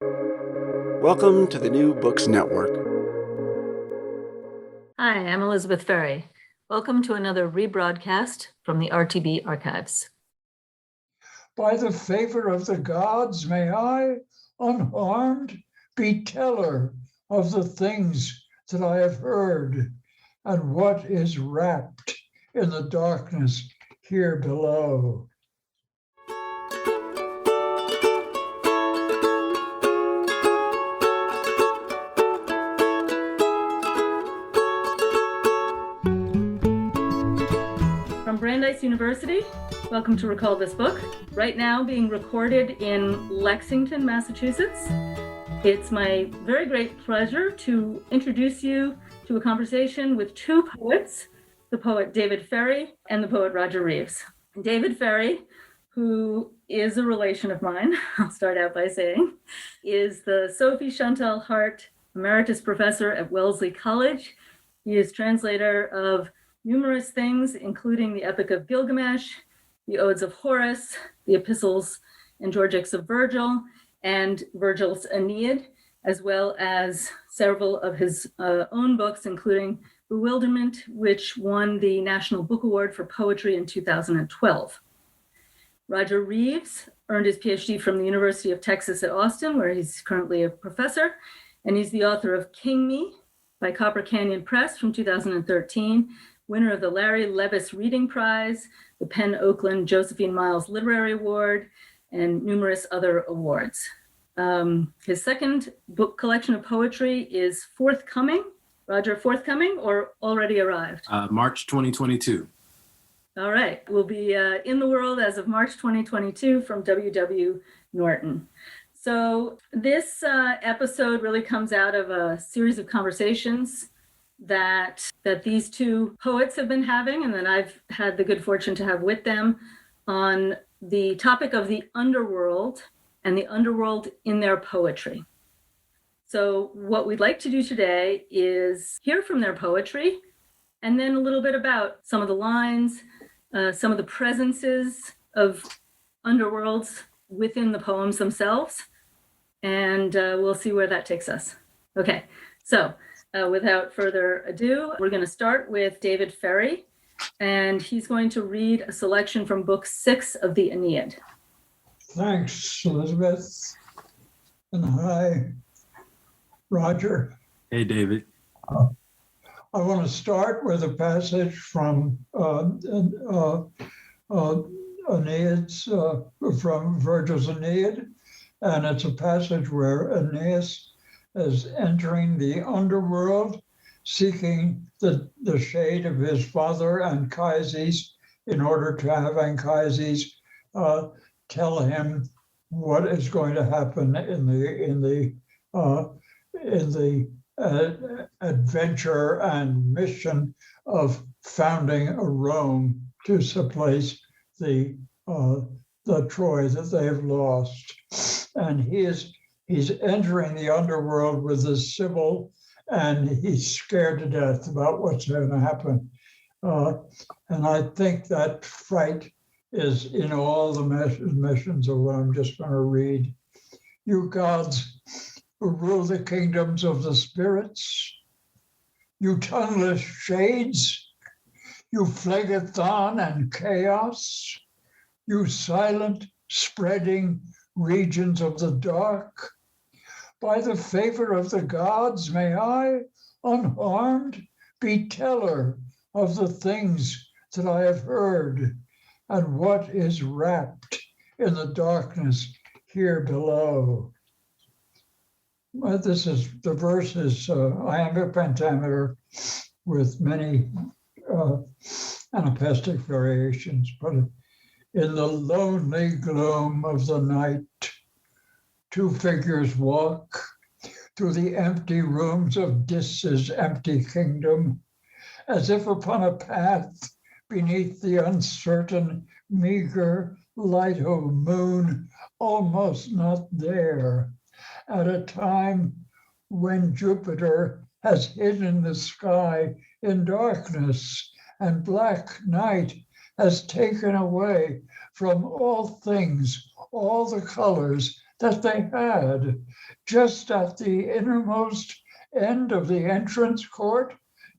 Welcome to the New Books Network. Hi, I'm Elizabeth Ferry. Welcome to another rebroadcast from the RTB archives. By the favor of the gods, may I, unharmed, be teller of the things that I have heard and what is wrapped in the darkness here below. From Brandeis University, welcome to Recall This Book. Right now being recorded in Lexington, Massachusetts. It's my very great pleasure to introduce you to a conversation with two poets, the poet David Ferry and the poet Roger Reeves. David Ferry, who is a relation of mine, I'll start out by saying, is the Sophie Chantal Hart Emeritus Professor at Wellesley College. He is translator of numerous things, including the Epic of Gilgamesh, the Odes of Horace, the Epistles and Georgics of Virgil, and Virgil's Aeneid, as well as several of his own books, including Bewilderment, which won the National Book Award for Poetry in 2012. Roger Reeves earned his PhD from the University of Texas at Austin, where he's currently a professor, and he's the author of King Me by Copper Canyon Press from 2013, winner of the Larry Levis Reading Prize, the Penn Oakland Josephine Miles Literary Award, and numerous other awards. His second book collection of poetry is forthcoming. Roger, forthcoming or already arrived? March 2022. All right, we'll be in the world as of March 2022 from W.W. Norton. So this episode really comes out of a series of conversations that these two poets have been having, and that I've had the good fortune to have with them on the topic of the underworld and the underworld in their poetry. So what we'd like to do today is hear from their poetry, and then a little bit about some of the lines, some of the presences of underworlds within the poems themselves, and we'll see where that takes us. Okay, so without further ado, we're going to start with David Ferry, and he's going to read a selection from Book 6 of the Aeneid. Thanks, Elizabeth. And hi, Roger. Hey, David. I want to start with a passage from Aeneas, from Virgil's Aeneid, and it's a passage where Aeneas is entering the underworld, seeking the shade of his father Anchises in order to have Anchises tell him what is going to happen in the adventure and mission of founding a Rome to supplant the Troy that they have lost. And he's entering the underworld with his Sibyl, and he's scared to death about what's going to happen. And I think that fright is in all the missions of what I'm just going to read. You gods who rule the kingdoms of the spirits, you tongueless shades, you Phlegethon and chaos, you silent spreading regions of the dark, by the favor of the gods, may I, unharmed, be teller of the things that I have heard and what is wrapped in the darkness here below. This is the verse is iambic pentameter with many anapestic variations, but in the lonely gloom of the night, two figures walk through the empty rooms of Dis's empty kingdom, as if upon a path beneath the uncertain, meager light of moon, almost not there, at a time when Jupiter has hidden the sky in darkness and black night has taken away from all things all the colors that they had just at the innermost end of the entrance court,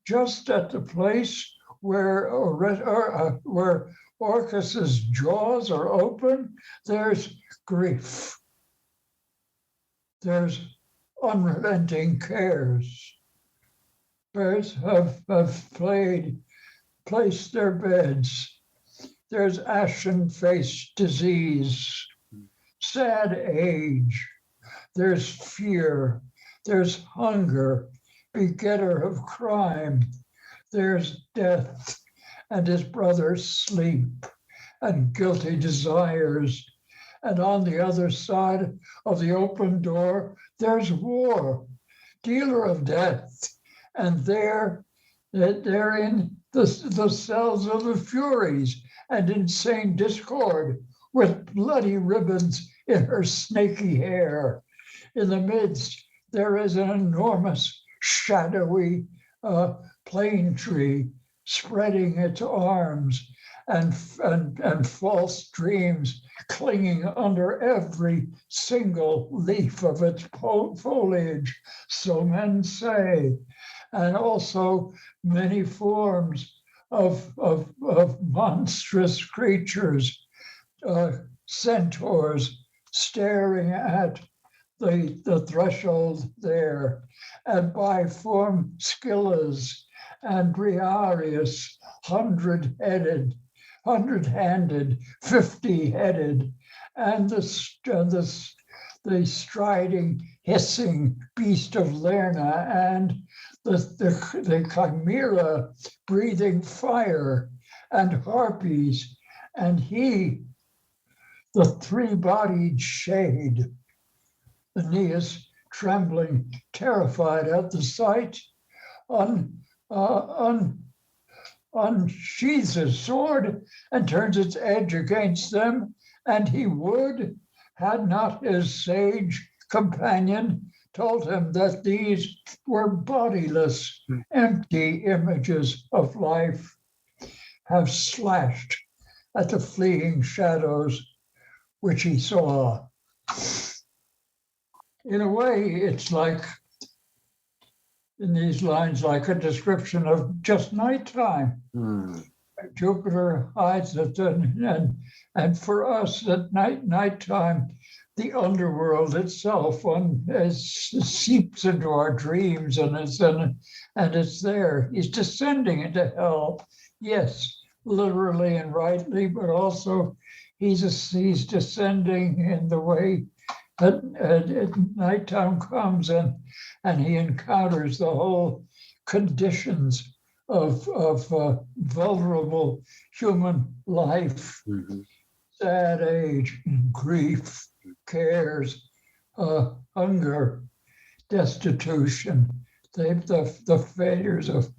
just at the place where Orcus's jaws are open, there's grief. There's unrelenting cares. Birds have placed their beds. There's ashen-faced disease, sad age. There's fear. There's hunger, begetter of crime. There's death and his brother's sleep and guilty desires. And on the other side of the open door, there's war, dealer of death. And they're in the cells of the Furies and insane discord with bloody ribbons in her snaky hair. In the midst, there is an enormous, shadowy plane tree spreading its arms and false dreams clinging under every single leaf of its foliage, so men say. And also many forms of monstrous creatures, centaurs staring at the threshold there, and biform Scyllas and Briareus, 100-headed, 100-handed, 50-headed, and the striding, hissing beast of Lerna, and the chimera breathing fire, and harpies, and he, the three-bodied shade. Aeneas, trembling, terrified at the sight, unsheathes his sword and turns its edge against them, and he would, had not his sage companion told him that these were bodiless, empty images of life, have slashed at the fleeing shadows which he saw. In a way, it's like, in these lines, like a description of just nighttime. Jupiter hides it, and for us at nighttime, the underworld itself seeps into our dreams, and it's there. He's descending into hell, yes, literally and rightly, but also he's descending in the way at nighttime comes, and he encounters the whole conditions of vulnerable human life, sad age, grief, cares, hunger, destitution, the failures of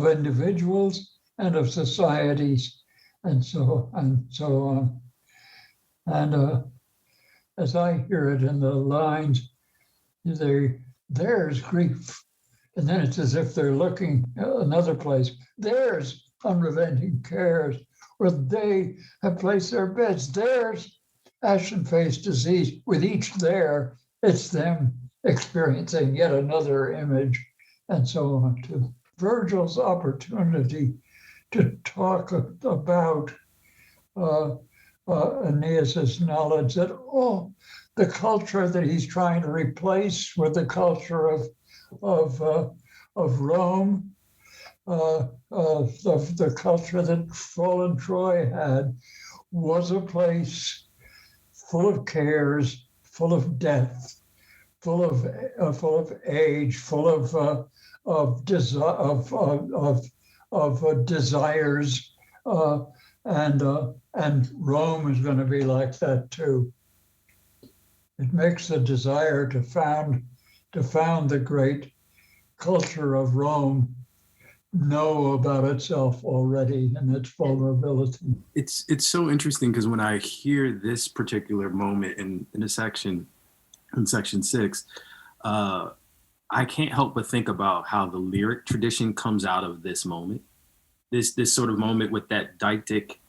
individuals and of societies, and so on. And as I hear it in the lines, there's grief. And then it's as if they're looking another place. There's unrelenting cares, where they have placed their beds. There's ashen-faced disease. With each there, it's them experiencing yet another image, and so on. To Virgil's opportunity to talk about Aeneas's knowledge that the culture that he's trying to replace with the culture of Rome, the culture that fallen Troy had, was a place full of cares, full of death, full of age, full of desires, and Rome is going to be like that too. It makes the desire to found the great culture of Rome know about itself already and its vulnerability. It's so interesting because when I hear this particular moment in a section, in section 6, I can't help but think about how the lyric tradition comes out of this moment. This sort of moment with that deictic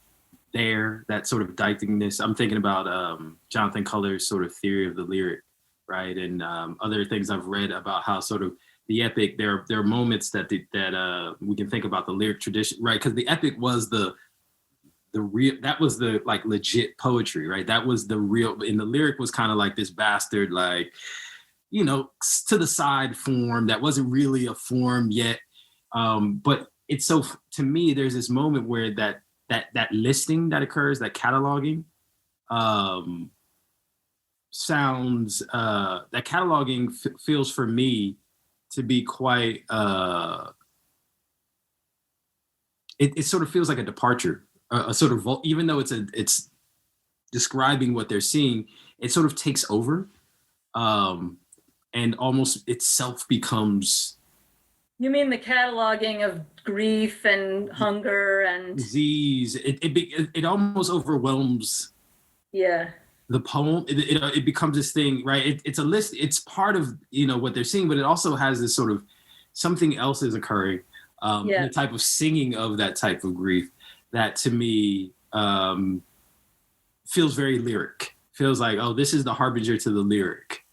there, that sort of dictingness. I'm thinking about Jonathan Culler's sort of theory of the lyric, right? And other things I've read about how sort of the epic, there are moments that we can think about the lyric tradition, right? Because the epic was the real, that was the like legit poetry, right? That was the real, and the lyric was kind of like this bastard, like, you know, to the side form that wasn't really a form yet. But it's so, to me, there's this moment where that listing that occurs, that cataloging, sounds, that cataloging feels for me to be quite, it sort of feels like a departure, a sort of, even though it's describing what they're seeing, it sort of takes over, and almost itself becomes. You mean the cataloging of grief and hunger and disease? It almost overwhelms. Yeah. The poem. It becomes this thing, right? It's a list. It's part of, you know, what they're seeing, but it also has this sort of something else is occurring. The type of singing of that type of grief that to me feels very lyric. Feels like, oh, this is the harbinger to the lyric,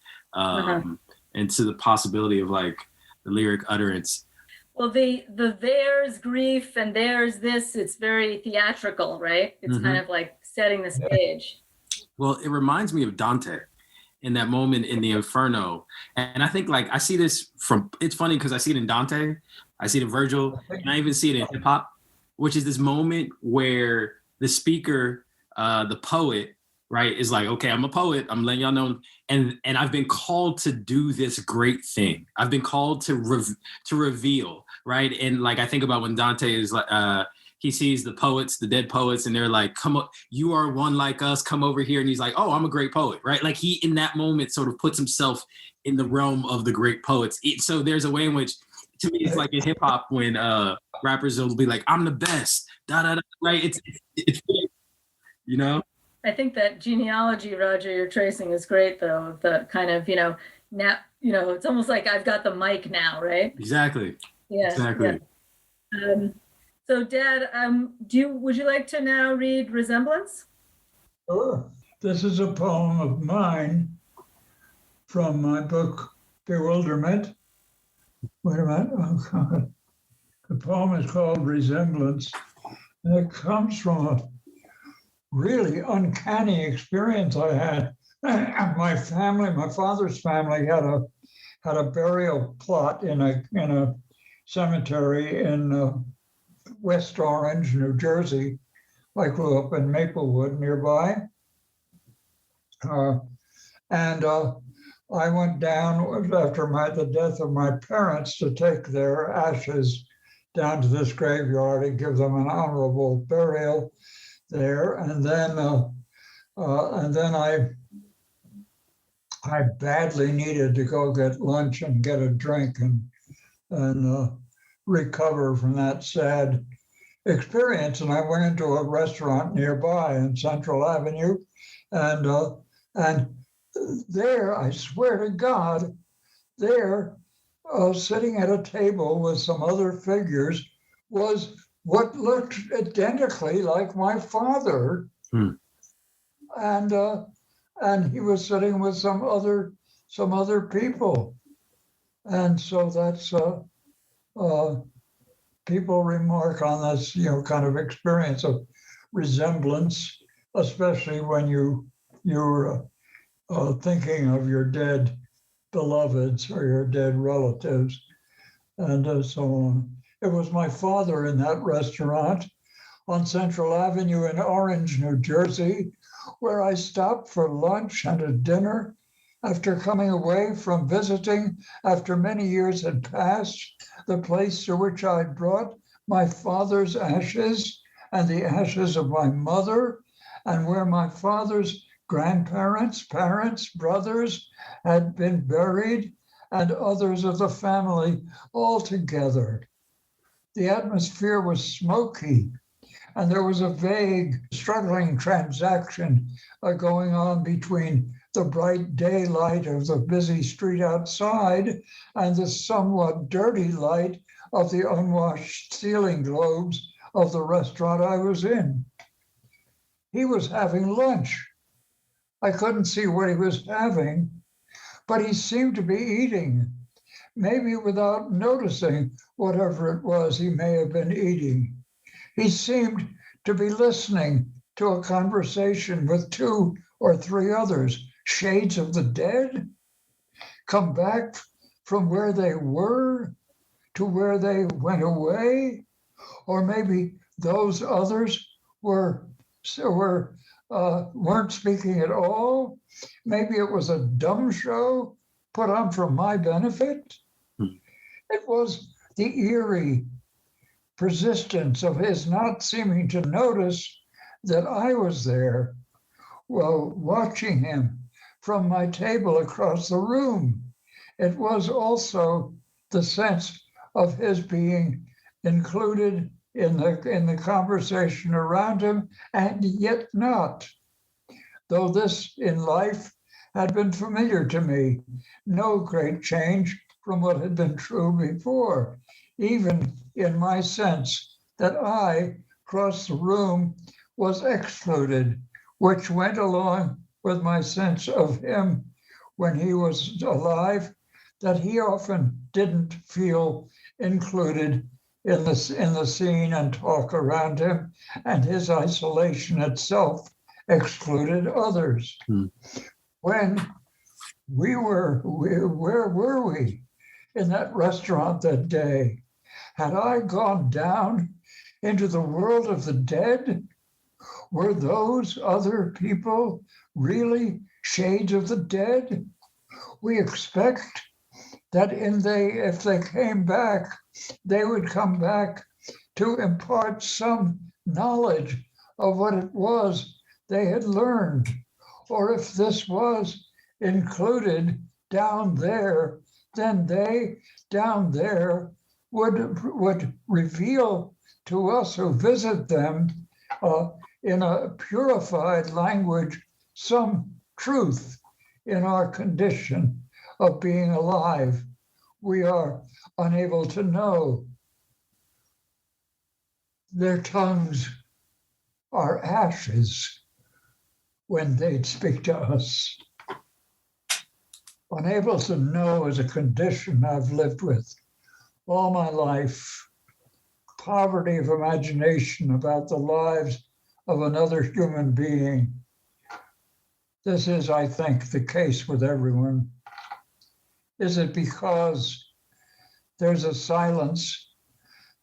and to the possibility of like the lyric utterance. Well, the there's grief and there's this, it's very theatrical, right? It's kind of like setting the stage. Well, it reminds me of Dante in that moment in the Inferno. And I think like I see this it's funny because I see it in Dante, I see it in Virgil, and I even see it in hip hop, which is this moment where the speaker, the poet, right, is like, okay, I'm a poet, I'm letting y'all know, and I've been called to do this great thing. I've been called to reveal, right? And like I think about when Dante is like, he sees the poets, the dead poets, and they're like, come up, you are one like us, come over here. And he's like, oh, I'm a great poet, right? Like he, in that moment, sort of puts himself in the realm of the great poets. So there's a way in which, to me, it's like in hip hop when rappers will be like, I'm the best, da da da, right? It's you know? I think that genealogy, Roger, you're tracing is great, though. The kind of, now, it's almost like I've got the mic now, right? Exactly. Yeah. Exactly. Yeah. So, Dad, would you like to now read Resemblance? Sure. This is a poem of mine from my book, Bewilderment. Wait a minute. Oh, the poem is called Resemblance, and it comes from a really uncanny experience I had. My father's family had a burial plot in a cemetery in West Orange, New Jersey. I grew up in Maplewood nearby. And I went down after the death of my parents to take their ashes down to this graveyard and give them an honorable burial there. And then I badly needed to go get lunch and get a drink and recover from that sad experience. And I went into a restaurant nearby in Central Avenue, and there, I swear to God, there, sitting at a table with some other figures, was what looked identically like my father, and he was sitting with some other people, and so that's people remark on this, kind of experience of resemblance, especially when you're thinking of your dead beloveds or your dead relatives, and so on. It was my father in that restaurant on Central Avenue in Orange, New Jersey, where I stopped for lunch and a dinner after coming away from visiting, after many years had passed, the place to which I brought my father's ashes and the ashes of my mother, and where my father's grandparents, parents, brothers had been buried, and others of the family all together. The atmosphere was smoky, and there was a vague, struggling transaction going on between the bright daylight of the busy street outside and the somewhat dirty light of the unwashed ceiling globes of the restaurant I was in. he was having lunch. I couldn't see what he was having, but he seemed to be eating, maybe without noticing whatever it was he may have been eating. He seemed to be listening to a conversation with 2 or 3 others, shades of the dead, come back from where they were to where they went away, or maybe those others weren't speaking at all. Maybe it was a dumb show put on for my benefit. It was the eerie persistence of his not seeming to notice that I was there, well, watching him from my table across the room. It was also the sense of his being included in the conversation around him, and yet not. Though this in life had been familiar to me, no great change from what had been true before, even in my sense that I, across the room, was excluded, which went along with my sense of him when he was alive, that he often didn't feel included in the scene and talk around him, and his isolation itself excluded others. When where were we in that restaurant that day? Had I gone down into the world of the dead? Were those other people really shades of the dead? We expect that if they came back, they would come back to impart some knowledge of what it was they had learned. Or if this was included down there, then they down there would reveal to us who visit them in a purified language some truth in our condition of being alive. We are unable to know. Their tongues are ashes when they'd speak to us. Unable to know is a condition I've lived with all my life. Poverty of imagination about the lives of another human being. This is, I think, the case with everyone. Is it because there's a silence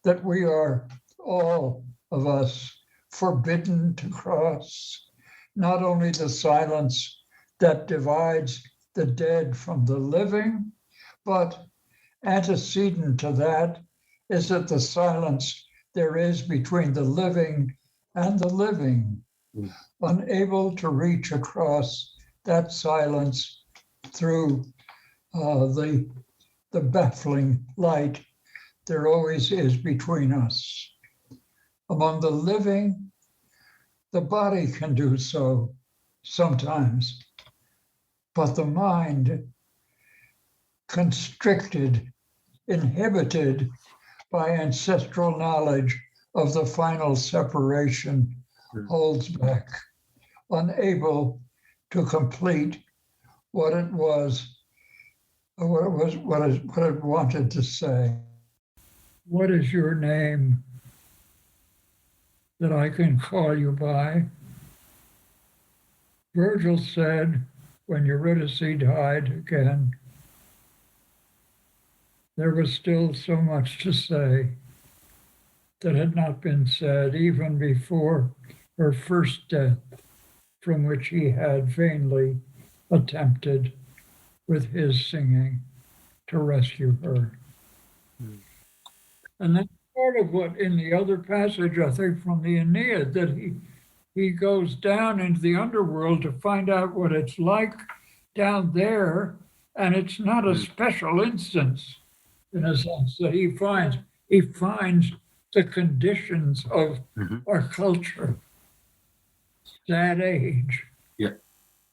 that we are, all of us, forbidden to cross? Not only the silence that divides the dead from the living, but antecedent to that is that the silence there is between the living and the living, unable to reach across that silence through the baffling light there always is between us. Among the living, the body can do so sometimes, but the mind, constricted, inhibited by ancestral knowledge of the final separation, holds back, unable to complete what it was, what it wanted to say. What is your name that I can call you by? Virgil said, when Eurydice died again, there was still so much to say that had not been said even before her first death, from which he had vainly attempted with his singing to rescue her. And that's part of what in the other passage, I think from the Aeneid, that he goes down into the underworld to find out what it's like down there, and it's not a special instance in a sense that he finds the conditions of our culture, sad age,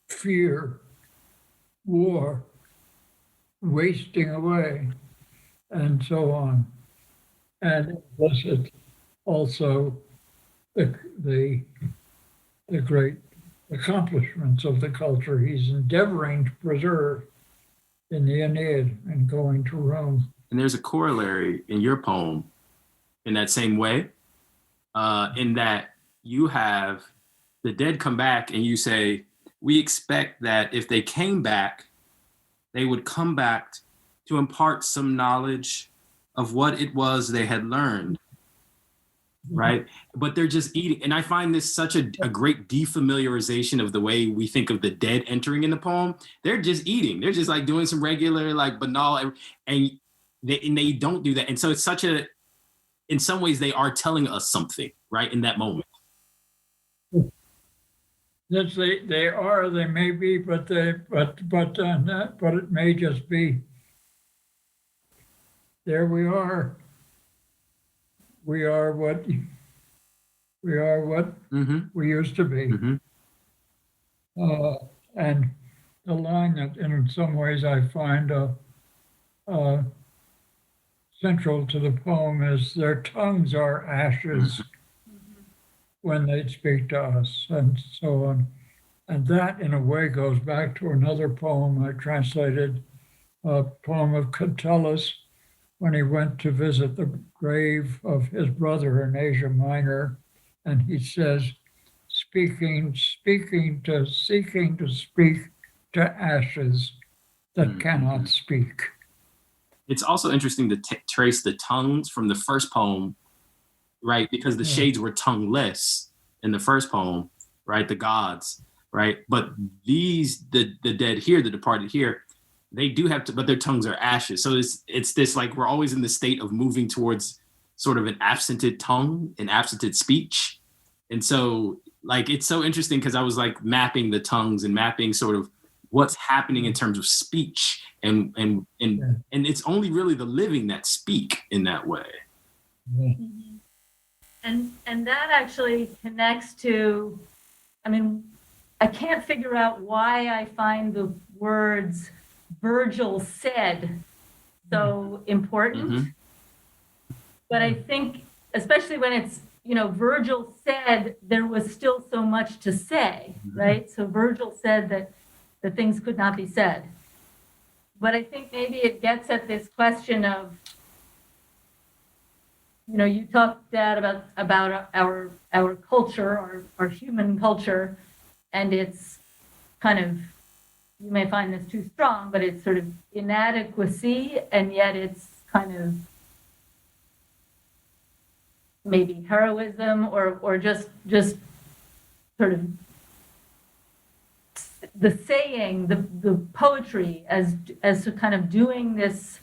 fear, war, wasting away, and so on. And implicit also the the great accomplishments of the culture he's endeavoring to preserve in the Aeneid and going to Rome. And there's a corollary in your poem in that same way, in that you have the dead come back and you say, we expect that if they came back, they would come back to impart some knowledge of what it was they had learned, right? But they're just eating. And I find this such a great defamiliarization of the way we think of the dead entering in the poem. They're just eating. They're just like doing some regular, like banal, and they don't do that. And so it's such a, in some ways they are telling us something, right? In that moment. Yes, they are, they may be, but it may just be. There we are. We are what we used to be. And the line that in some ways I find central to the poem is, their tongues are ashes when they speak to us, and so on. And that in a way goes back to another poem I translated, a poem of Catullus, when he went to visit the grave of his brother in Asia Minor, and he says, seeking to speak to ashes that cannot speak. It's also interesting to trace the tongues from the first poem, right? Because the shades were tongueless in the first poem, right? The gods, right? But these, the dead here, the departed here, they do have to, but their tongues are ashes. So it's this, like, we're always in the state of moving towards sort of an absented tongue, an absented speech. And so, like, it's so interesting because I was like mapping the tongues and mapping sort of what's happening in terms of speech, and it's only really the living that speak in that way. And that actually connects to, I mean, I can't figure out why I find the words Virgil said so important. But I think, especially when it's, Virgil said, there was still so much to say, right? So Virgil said that the things could not be said. But I think maybe it gets at this question of, you talked, Dad, about our culture, our human culture, and it's kind of, you may find this too strong, but it's sort of inadequacy, and yet it's kind of maybe heroism, or just sort of the saying, the poetry as to kind of doing this,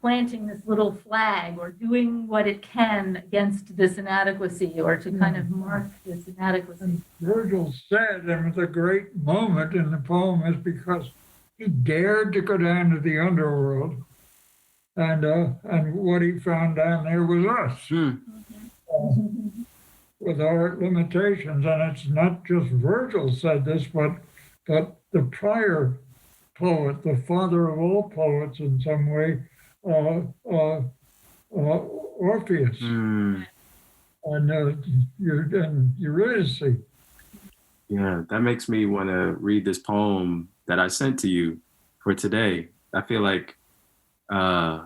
planting this little flag, or doing what it can against this inadequacy, or to kind of mark this inadequacy. And Virgil said, and the great moment in the poem is because he dared to go down to the underworld, and what he found down there was us, with our limitations. And it's not just Virgil said this, but the prior poet, the father of all poets in some way, Orpheus, and Eurydice. Yeah, that makes me want to read this poem that I sent to you for today. I feel like I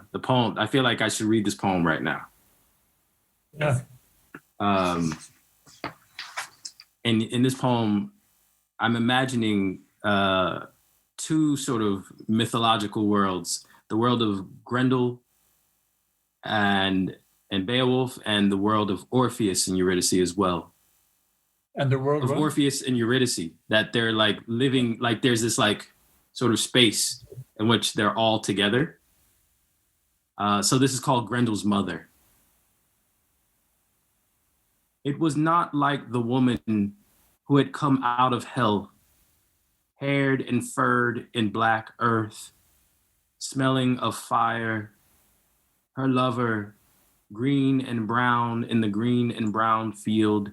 feel like I should read this poem right now. Yeah. And in this poem, I'm imagining two sort of mythological worlds: the world of Grendel and Beowulf, and the world of Orpheus and Eurydice as well. And the world of Orpheus and Eurydice, that they're like living, like there's this like sort of space in which they're all together. So this is called Grendel's mother. It was not like the woman who had come out of hell, haired and furred in black earth, smelling of fire. Her lover, green and brown in the green and brown field,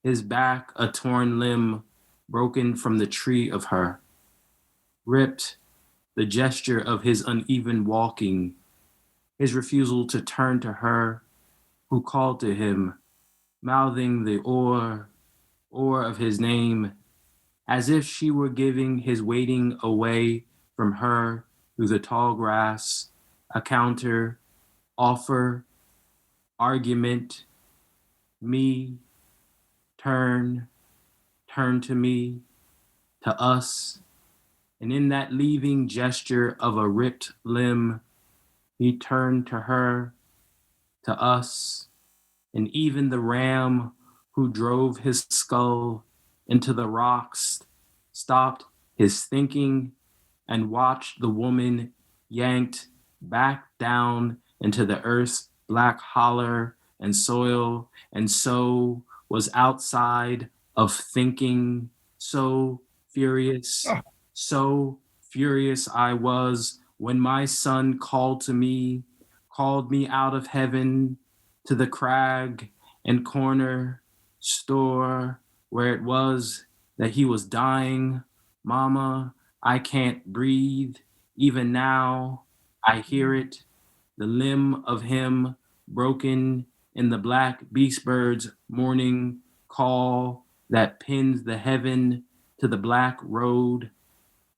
his back a torn limb broken from the tree of her, ripped, the gesture of his uneven walking, his refusal to turn to her who called to him mouthing the or of his name, as if she were giving his waiting away from her through the tall grass, a counter, offer, argument, me, turn to me, to us, and in that leaving gesture of a ripped limb, he turned to her, to us, and even the ram who drove his skull into the rocks stopped his thinking and watched the woman yanked back down into the earth's black holler and soil, and so was outside of thinking, so furious I was when my son called me out of heaven to the crag and corner store where it was that he was dying. Mama, I can't breathe. Even now, I hear it, the limb of him broken in the black beast bird's morning call that pins the heaven to the black road.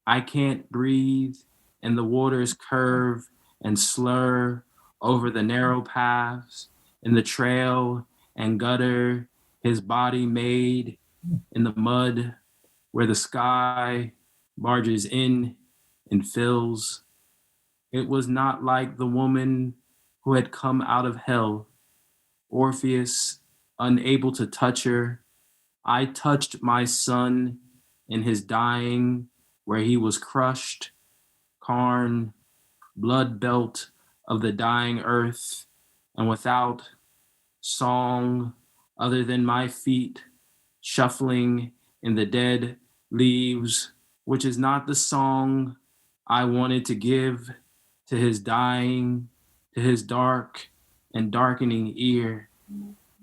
I can't breathe, and the waters curve and slur over the narrow paths in the trail and gutter his body made in the mud where the sky barges in and fills. It was not like the woman who had come out of hell, Orpheus, unable to touch her. I touched my son in his dying, where he was crushed, carn, blood belt of the dying earth, and without song other than my feet shuffling in the dead leaves, which is not the song I wanted to give to his dying, to his dark and darkening ear.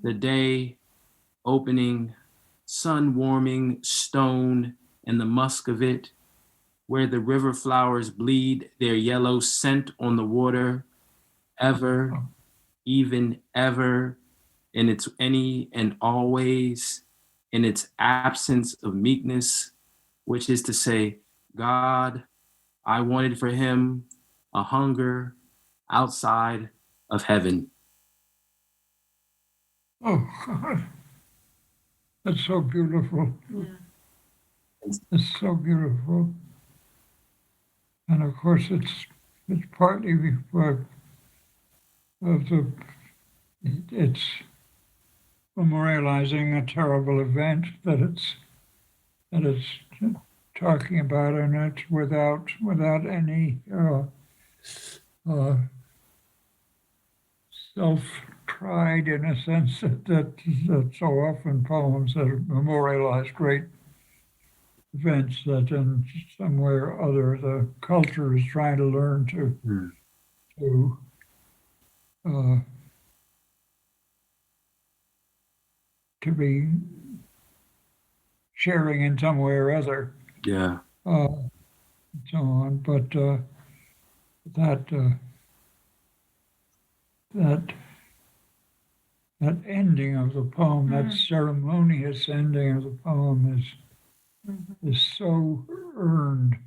The day opening, sun warming stone and the musk of it, where the river flowers bleed their yellow scent on the water, ever, even ever, in its any and always, in its absence of meekness, which is to say, God, I wanted for him a hunger outside of heaven. Oh, God. That's so beautiful. Yeah. It's so beautiful. And of course, it's partly because it's memorializing a terrible event that it's talking about, and it's without any self pride, in a sense that so often poems that memorialize great events that in some way or other the culture is trying to learn to be sharing in some way or other. Yeah. And so on, but that ending of the poem, that ceremonious ending of the poem is so earned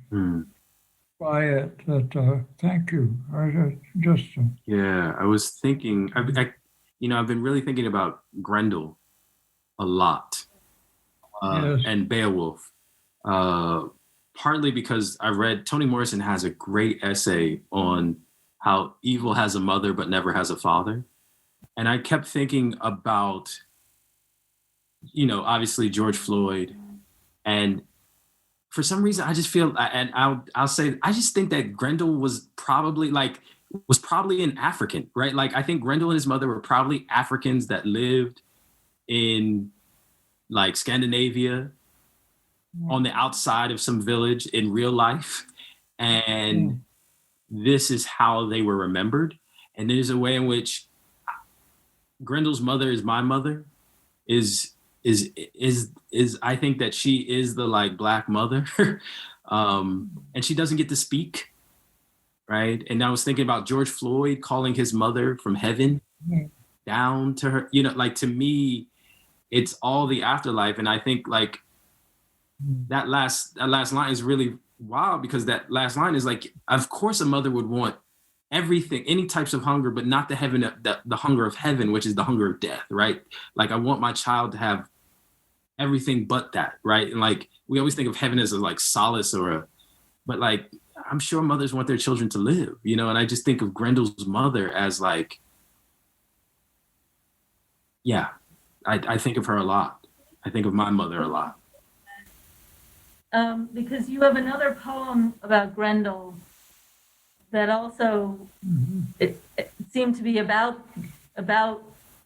by it that thank you. I was thinking, I've been really thinking about Grendel a lot, Yes. and Beowulf, partly because I read Toni Morrison has a great essay on how evil has a mother but never has a father. And I kept thinking about, obviously George Floyd, and for some reason I just feel, and I'll say, I just think that Grendel was probably an African, right? Like, I think Grendel and his mother were probably Africans that lived in like Scandinavia on the outside of some village in real life. And this is how they were remembered. And there's a way in which Grendel's mother is my mother, is I think that she is the like Black mother. And she doesn't get to speak. Right. And I was thinking about George Floyd calling his mother from heaven down to her, like, to me, it's all the afterlife. And I think like that last line is really wild, because that last line is like, of course a mother would want everything, any types of hunger, but not the hunger of heaven, which is the hunger of death, right? Like I want my child to have everything but that, right? And like we always think of heaven as a like solace but like I'm sure mothers want their children to live, you know. And I just think of Grendel's mother as like, yeah, I think of her a lot. I think of my mother a lot. Because you have another poem about Grendel that also it seemed to be about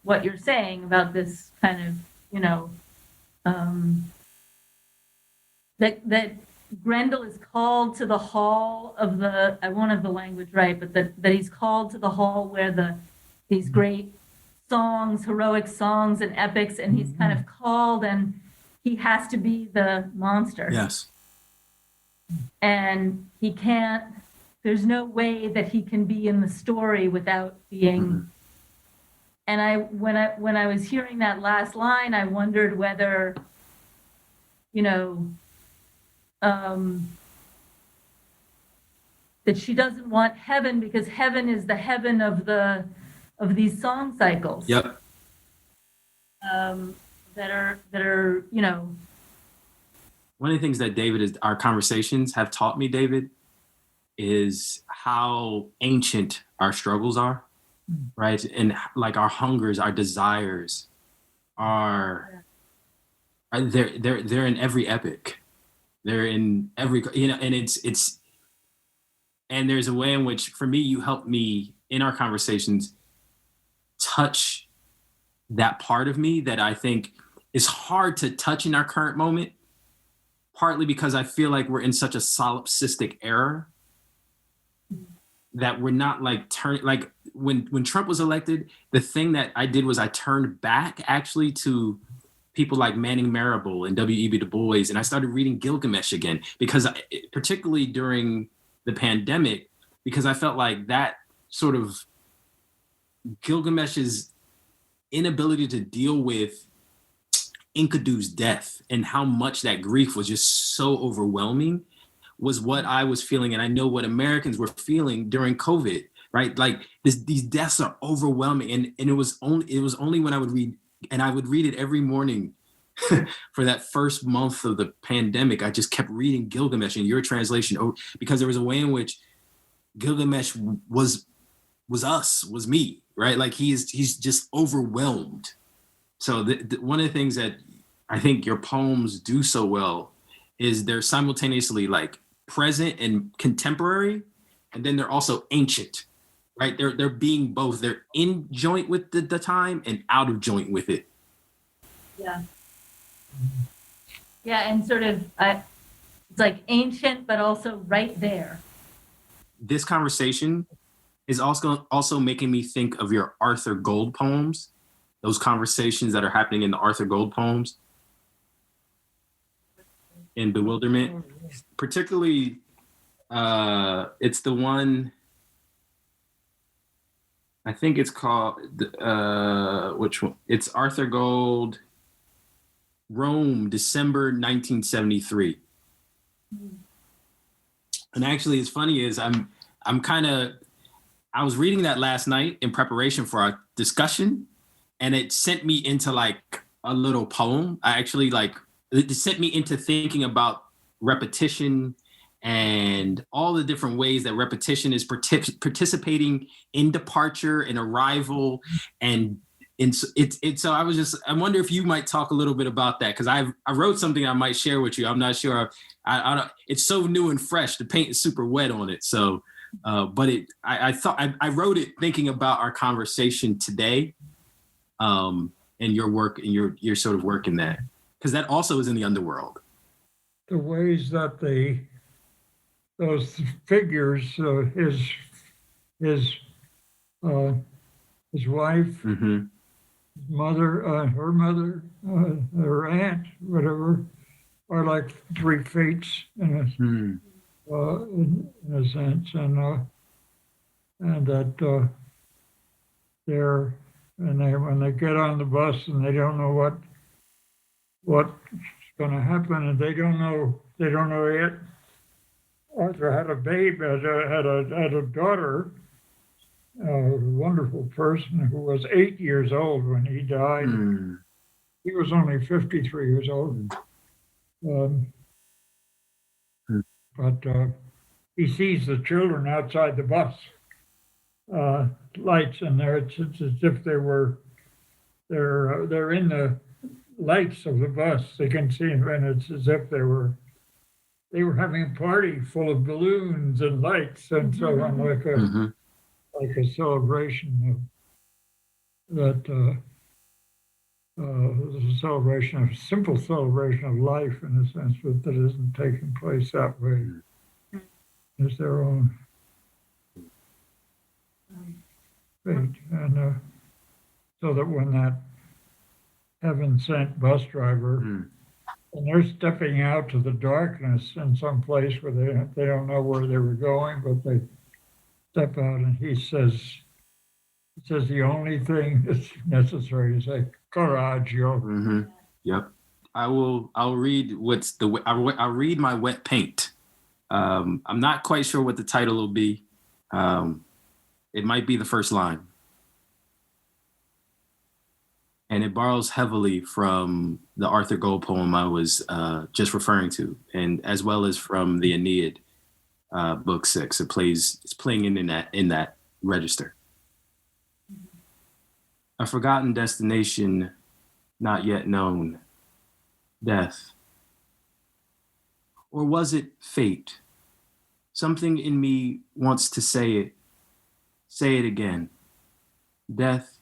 what you're saying about this kind of, you know, that Grendel is called to the hall of the, I won't have the language right, but that he's called to the hall where these great songs, heroic songs and epics, and he's kind of called, and he has to be the monster. Yes. And he can't, there's no way that he can be in the story without being. And when I was hearing that last line, I wondered whether, you know, that she doesn't want heaven because heaven is the heaven of these song cycles. Yep. That are, you know. One of the things that our conversations have taught me, David, is how ancient our struggles are, right? And like our hungers, our desires they're in every epic. They're in every, you know, and it's, and there's a way in which, for me, you helped me in our conversations touch that part of me that I think is hard to touch in our current moment, partly because I feel like we're in such a solipsistic era that we're not like like when Trump was elected, the thing that I did was I turned back actually to people like Manning Marable and W.E.B. Du Bois, and I started reading Gilgamesh again, because particularly during the pandemic, because I felt like that sort of Gilgamesh's inability to deal with Enkidu's death and how much that grief was just so overwhelming was what I was feeling. And I know what Americans were feeling during COVID, right? Like these deaths are overwhelming. And it was only when I would read, and I would read it every morning for that first month of the pandemic. I just kept reading Gilgamesh in your translation, because there was a way in which Gilgamesh was me, right? Like he's just overwhelmed. So one of the things that I think your poems do so well is they're simultaneously like present and contemporary, and then they're also ancient, right? They're being both. They're in joint with the time and out of joint with it. Yeah. Yeah, and sort of it's like ancient, but also right there. This conversation is also making me think of your Arthur Gold poems, those conversations that are happening in the Arthur Gold poems in Bewilderment. Particularly, it's the one, I think it's called, which one? It's Arthur Gold, Rome, December 1973. And actually, it's funny is I was reading that last night in preparation for our discussion, and it sent me into like a little poem. It sent me into thinking about repetition and all the different ways that repetition is participating in departure and arrival. And so I wonder if you might talk a little bit about that, because I wrote something I might share with you. I'm not sure. I don't, it's so new and fresh. The paint is super wet on it. So, but I thought I wrote it thinking about our conversation today, and your work and your sort of work in that, because that also is in the Underworld. The ways that those figures, his wife, Mm-hmm. mother, her mother, her aunt, whatever, are like three fates in a sense, and that when they get on the bus and they don't know what's going to happen, and they don't know yet. Arthur had a baby, had a daughter, a wonderful person who was 8 years old when he died. He was only 53 years old. But he sees the children outside the bus, lights, and it's as if they're in the lights of the bus. They can see them, and it's as if they were having a party full of balloons and lights and so on, like a celebration of that. A simple celebration of life, in a sense, but that isn't taking place that way. It's their own fate. And so that when that heaven-sent bus driver, and they're stepping out to the darkness in some place where they don't know where they were going, but they step out, and he says the only thing that's necessary is say, coraggio. Yep. I'll read I'll read my wet paint. I'm not quite sure what the title will be. It might be the first line. And it borrows heavily from the Arthur Gold poem I was just referring to, and as well as from the Aeneid, book 6. It's playing in that register. A forgotten destination, not yet known. Death. Or was it fate? Something in me wants to say it. Say it again. Death.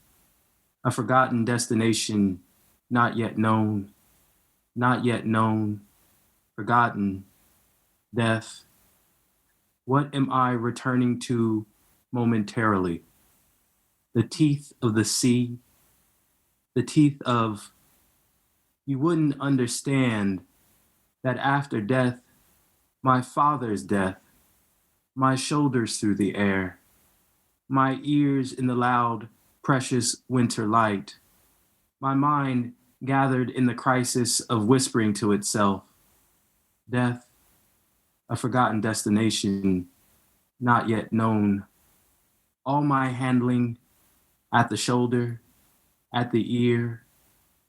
A forgotten destination, not yet known. Not yet known. Forgotten. Death. What am I returning to momentarily? The teeth of the sea, the teeth of, you wouldn't understand that after death, my father's death, my shoulders through the air, my ears in the loud, precious winter light, my mind gathered in the crisis of whispering to itself, death, a forgotten destination, not yet known, all my handling at the shoulder, at the ear,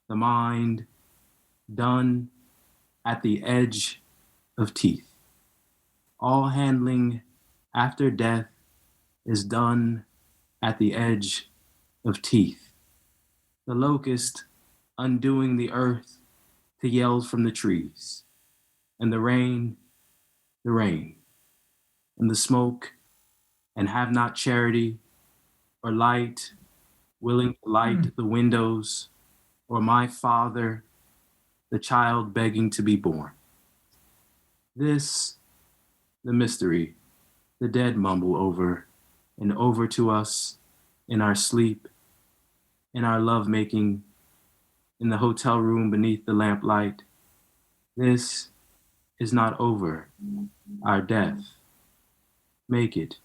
the mind, done at the edge of teeth. All handling after death is done at the edge of teeth. The locust undoing the earth to yell from the trees, and the rain, and the smoke, and have not charity or light, willing to light the windows, or my father, the child begging to be born. This, the mystery, the dead mumble over and over to us in our sleep, in our lovemaking, in the hotel room beneath the lamplight. This is not over, our death. Make it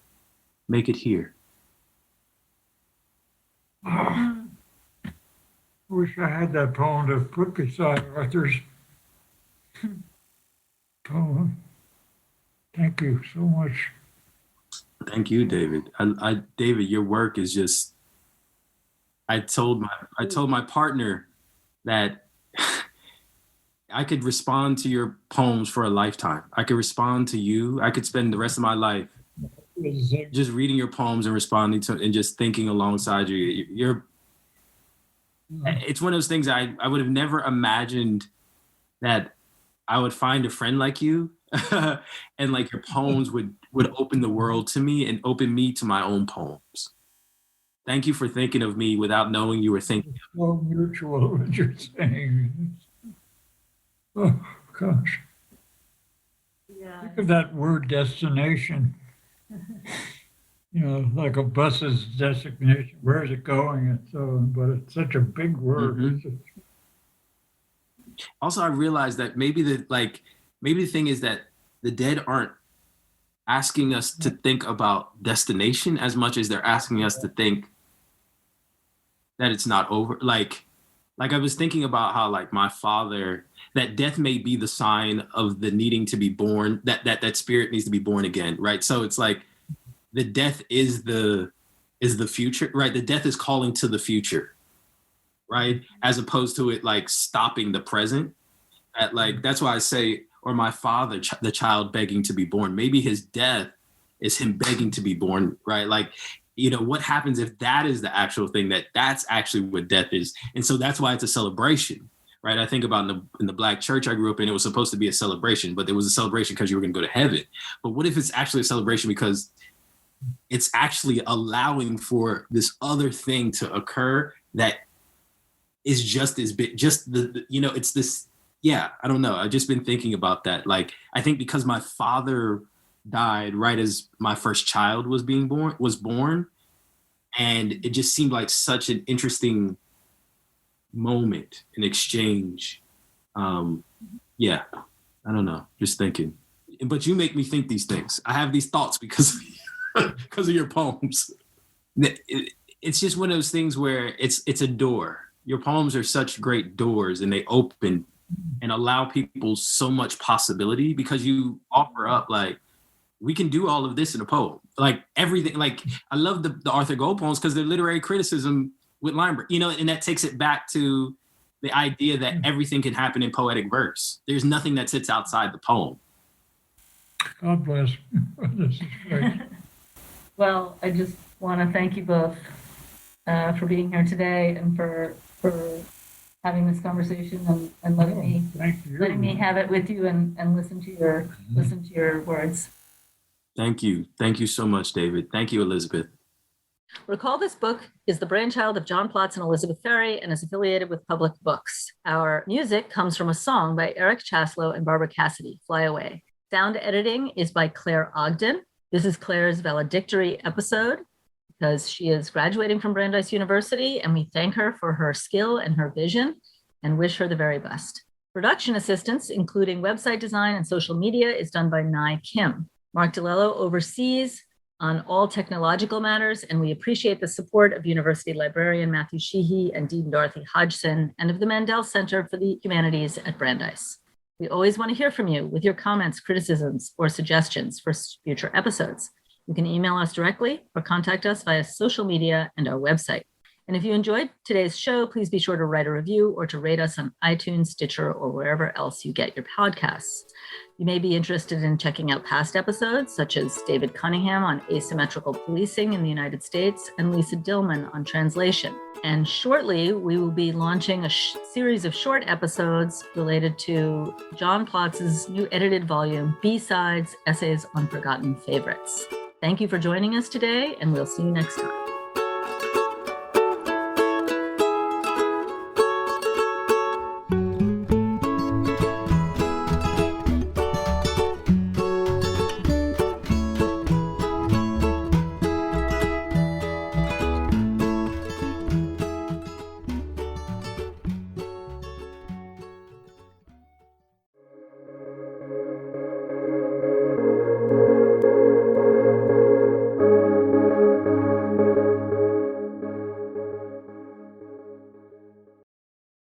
here. I wish I had that poem to put beside Arthur's poem. Thank you so much. Thank you, David. David, your work is just. I told my partner that I could respond to your poems for a lifetime. I could respond to you. I could spend the rest of my life just reading your poems and responding to and just thinking alongside you. It's one of those things I would have never imagined that I would find a friend like you and like your poems would open the world to me and open me to my own poems. Thank you for thinking of me without knowing you were thinking. It's so mutual what you're saying. Oh gosh. Yeah. Think of that word destination. Like a bus's destination. Where is it going? And so on, but it's such a big word. Mm-hmm. Also, I realized that maybe the thing is that the dead aren't asking us to think about destination as much as they're asking us to think that it's not over. Like Like I was thinking about how like my father, that death may be the sign of the needing to be born, that spirit needs to be born again, right? So it's like the death is the future, right? The death is calling to the future, right? As opposed to it like stopping the present. Like that's why I say, or my father, the child begging to be born. Maybe his death is him begging to be born, right? Like, what happens if that is the actual thing, that's actually what death is. And so that's why it's a celebration, right? I think about in the Black church I grew up in, it was supposed to be a celebration, but it was a celebration because you were going to go to heaven. But what if it's actually a celebration because it's actually allowing for this other thing to occur that is just as big, just it's this, I don't know. I've just been thinking about that. Like, I think because my father died right as my first child was born, and it just seemed like such an interesting moment, an exchange. I don't know, just thinking. But you make me think these things. I have these thoughts because of your poems. It's just one of those things where it's a door. Your poems are such great doors, and they open and allow people so much possibility because you offer up like, we can do all of this in a poem. Like everything, like I love the Arthur Gold poems because they're literary criticism with line break, and that takes it back to the idea that everything can happen in poetic verse. There's nothing that sits outside the poem. God bless. This is great. Well, I just want to thank you both for being here today and for having this conversation and letting me have it with you and listen to your words. Thank you. Thank you so much, David. Thank you, Elizabeth. Recall This Book is the brainchild of John Plotz and Elizabeth Ferry and is affiliated with Public Books. Our music comes from a song by Eric Chaslow and Barbara Cassidy, Fly Away. Sound editing is by Claire Ogden. This is Claire's valedictory episode because she is graduating from Brandeis University, and we thank her for her skill and her vision and wish her the very best. Production assistance, including website design and social media, is done by Nai Kim. Mark DeLello oversees on all technological matters, and we appreciate the support of University Librarian Matthew Sheehy and Dean Dorothy Hodgson, and of the Mandel Center for the Humanities at Brandeis. We always want to hear from you with your comments, criticisms, or suggestions for future episodes. You can email us directly or contact us via social media and our website. And if you enjoyed today's show, please be sure to write a review or to rate us on iTunes, Stitcher, or wherever else you get your podcasts. You may be interested in checking out past episodes, such as David Cunningham on asymmetrical policing in the United States and Lisa Dillman on translation. And shortly, we will be launching a series of short episodes related to John Plotz's new edited volume, B-Sides, Essays on Forgotten Favorites. Thank you for joining us today, and we'll see you next time.